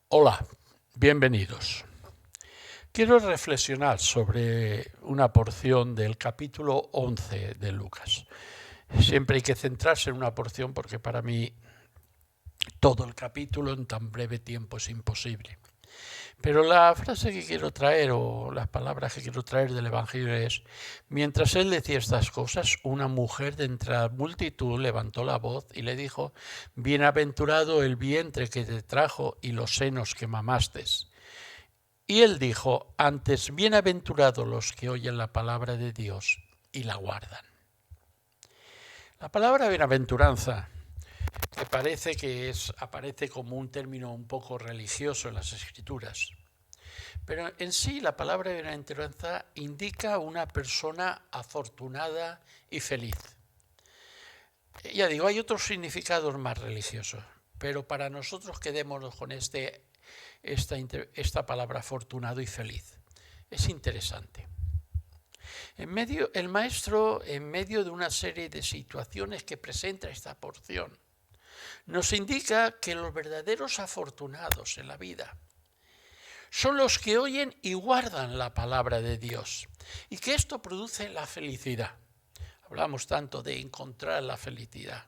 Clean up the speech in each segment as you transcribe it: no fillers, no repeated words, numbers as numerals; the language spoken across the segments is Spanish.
Hola, bienvenidos. Quiero reflexionar sobre una porción del capítulo 11 de Lucas. Siempre hay que centrarse en una porción porque para mí todo el capítulo en tan breve tiempo es imposible. Pero la frase que quiero traer o las palabras que quiero traer del Evangelio es: mientras él decía estas cosas, una mujer de entre la multitud levantó la voz y le dijo: bienaventurado el vientre que te trajo y los senos que mamastes. Y él dijo: antes, bienaventurados los que oyen la palabra de Dios y la guardan. La palabra bienaventuranza, que aparece como un término un poco religioso en las Escrituras, pero en sí la palabra bienaventuranza indica una persona afortunada y feliz. Ya digo, hay otros significados más religiosos, pero para nosotros quedémonos con esta palabra afortunado y feliz. Es interesante. El maestro, en medio de una serie de situaciones que presenta esta porción, nos indica que los verdaderos afortunados en la vida son los que oyen y guardan la palabra de Dios, y que esto produce la felicidad. Hablamos tanto de encontrar la felicidad.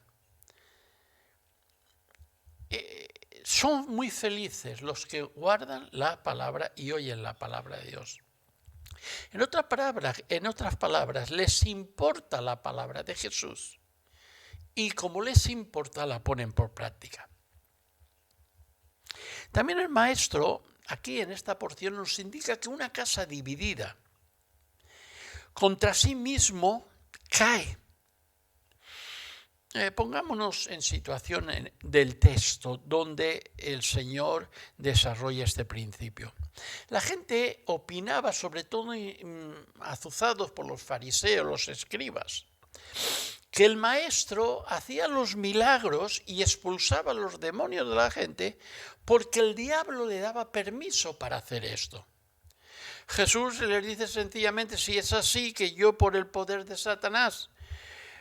Son muy felices los que guardan la palabra y oyen la palabra de Dios. En otras palabras, les importa la palabra de Jesús y como les importa la ponen por práctica. También el maestro, aquí en esta porción, nos indica que una casa dividida contra sí mismo cae. Pongámonos en situación del texto donde el Señor desarrolla este principio. La gente opinaba, sobre todo azuzados por los fariseos, los escribas, que el maestro hacía los milagros y expulsaba a los demonios de la gente porque el diablo le daba permiso para hacer esto. Jesús les dice sencillamente: si es así, que yo por el poder de Satanás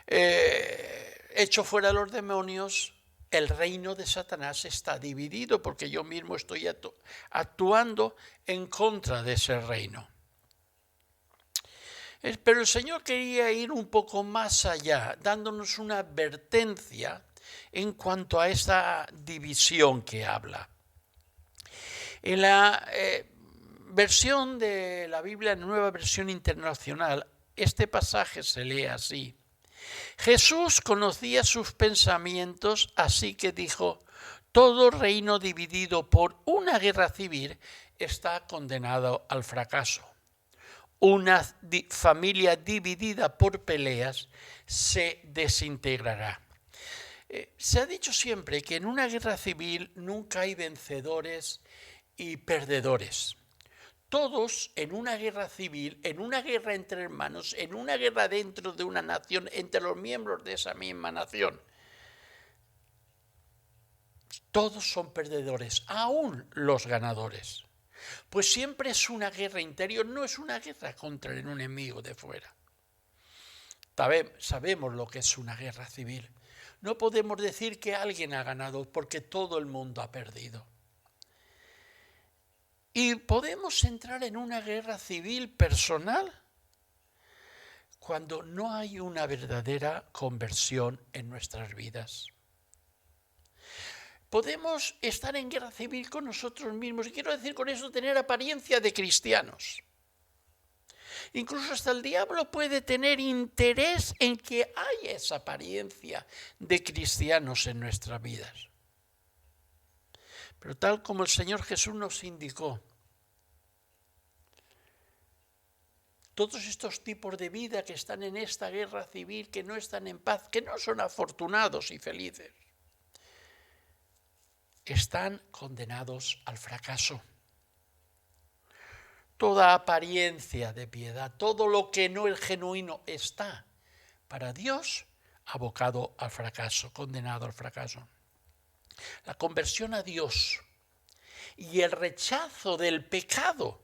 echo fuera a los demonios, el reino de Satanás está dividido porque yo mismo estoy actuando en contra de ese reino. Pero el Señor quería ir un poco más allá, dándonos una advertencia en cuanto a esta división que habla. En la versión de la Biblia, Nueva Versión Internacional, este pasaje se lee así: Jesús conocía sus pensamientos, así que dijo: todo reino dividido por una guerra civil está condenado al fracaso. Una familia dividida por peleas se desintegrará. Se ha dicho siempre que en una guerra civil nunca hay vencedores y perdedores. Todos en una guerra civil, en una guerra entre hermanos, en una guerra dentro de una nación, entre los miembros de esa misma nación, todos son perdedores, aún los ganadores. Pues siempre es una guerra interior, no es una guerra contra el enemigo de fuera. Sabemos lo que es una guerra civil. No podemos decir que alguien ha ganado porque todo el mundo ha perdido. Y podemos entrar en una guerra civil personal cuando no hay una verdadera conversión en nuestras vidas. Podemos estar en guerra civil con nosotros mismos, y quiero decir con eso tener apariencia de cristianos. Incluso hasta el diablo puede tener interés en que haya esa apariencia de cristianos en nuestras vidas. Pero tal como el Señor Jesús nos indicó, todos estos tipos de vida que están en esta guerra civil, que no están en paz, que no son afortunados y felices, están condenados al fracaso. Toda apariencia de piedad, todo lo que no es genuino, está para Dios abocado al fracaso, condenado al fracaso. La conversión a Dios y el rechazo del pecado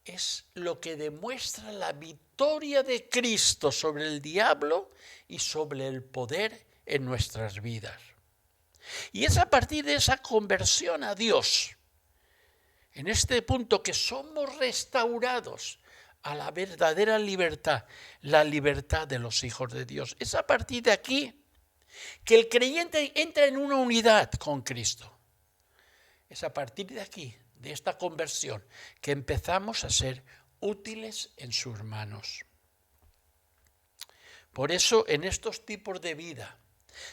es lo que demuestra la victoria de Cristo sobre el diablo y sobre el poder en nuestras vidas. Y es a partir de esa conversión a Dios, en este punto que somos restaurados a la verdadera libertad, la libertad de los hijos de Dios. Es a partir de aquí que el creyente entra en una unidad con Cristo. Es a partir de aquí, de esta conversión, que empezamos a ser útiles en sus manos. Por eso, en estos tipos de vida,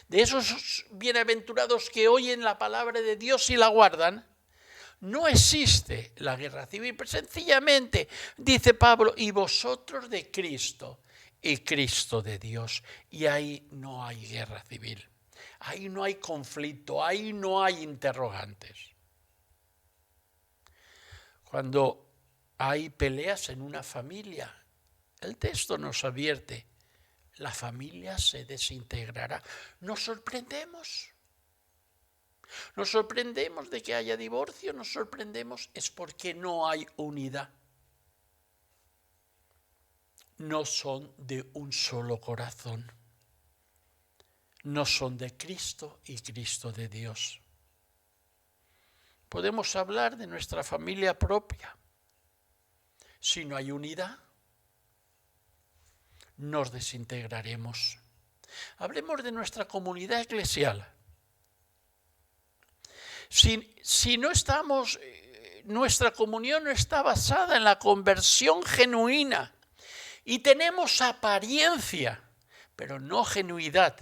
de esos bienaventurados que oyen la palabra de Dios y la guardan, no existe la guerra civil. Pero sencillamente, dice Pablo, y vosotros de Cristo y Cristo de Dios. Y ahí no hay guerra civil. Ahí no hay conflicto, ahí no hay interrogantes. Cuando hay peleas en una familia, el texto nos advierte, la familia se desintegrará. Nos sorprendemos. Nos sorprendemos de que haya divorcio, nos sorprendemos, es porque no hay unidad. No son de un solo corazón. No son de Cristo y Cristo de Dios. Podemos hablar de nuestra familia propia. Si no hay unidad, nos desintegraremos. Hablemos de nuestra comunidad eclesial. Si no estamos, nuestra comunión no está basada en la conversión genuina y tenemos apariencia, pero no genuidad,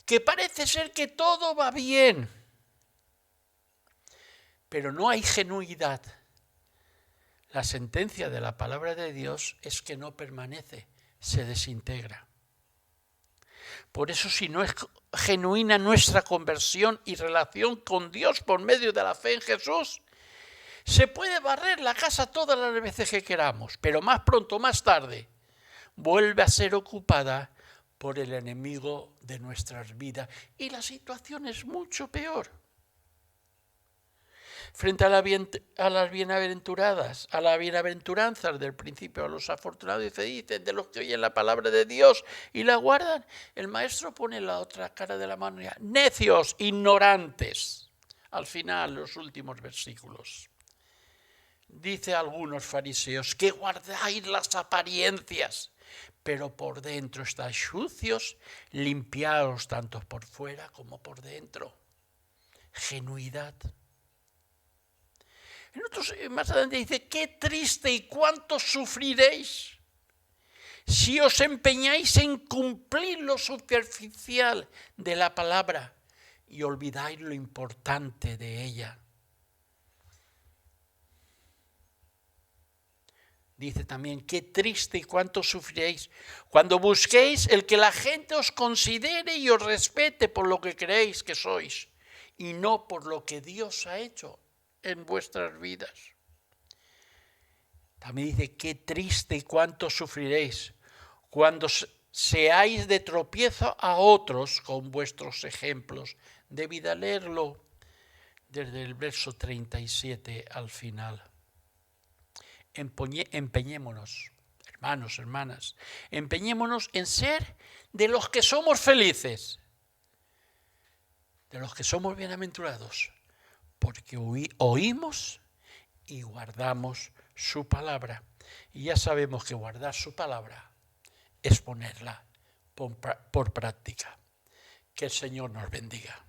que parece ser que todo va bien, pero no hay genuidad, la sentencia de la palabra de Dios es que no permanece, se desintegra. Por eso, si no es genuina nuestra conversión y relación con Dios por medio de la fe en Jesús, se puede barrer la casa todas las veces que queramos, pero más pronto o más tarde vuelve a ser ocupada por el enemigo de nuestras vidas y la situación es mucho peor. Frente a las bienaventuradas, a las bienaventuranzas del principio, a los afortunados y felices de los que oyen la palabra de Dios y la guardan, el maestro pone la otra cara de la mano, necios, ignorantes, al final, los últimos versículos. Dice a algunos fariseos que guardáis las apariencias, pero por dentro estáis sucios, limpiados tanto por fuera como por dentro. Genuidad. Más adelante dice, qué triste y cuánto sufriréis si os empeñáis en cumplir lo superficial de la palabra y olvidáis lo importante de ella. Dice también, qué triste y cuánto sufriréis cuando busquéis el que la gente os considere y os respete por lo que creéis que sois y no por lo que Dios ha hecho en vuestras vidas. También dice, qué triste y cuánto sufriréis cuando seáis de tropiezo a otros con vuestros ejemplos. Debida leerlo desde el verso 37 al final. Empeñémonos, hermanos, hermanas, empeñémonos en ser de los que somos felices, de los que somos bienaventurados, porque oímos y guardamos su palabra. Y ya sabemos que guardar su palabra es ponerla por práctica. Que el Señor nos bendiga.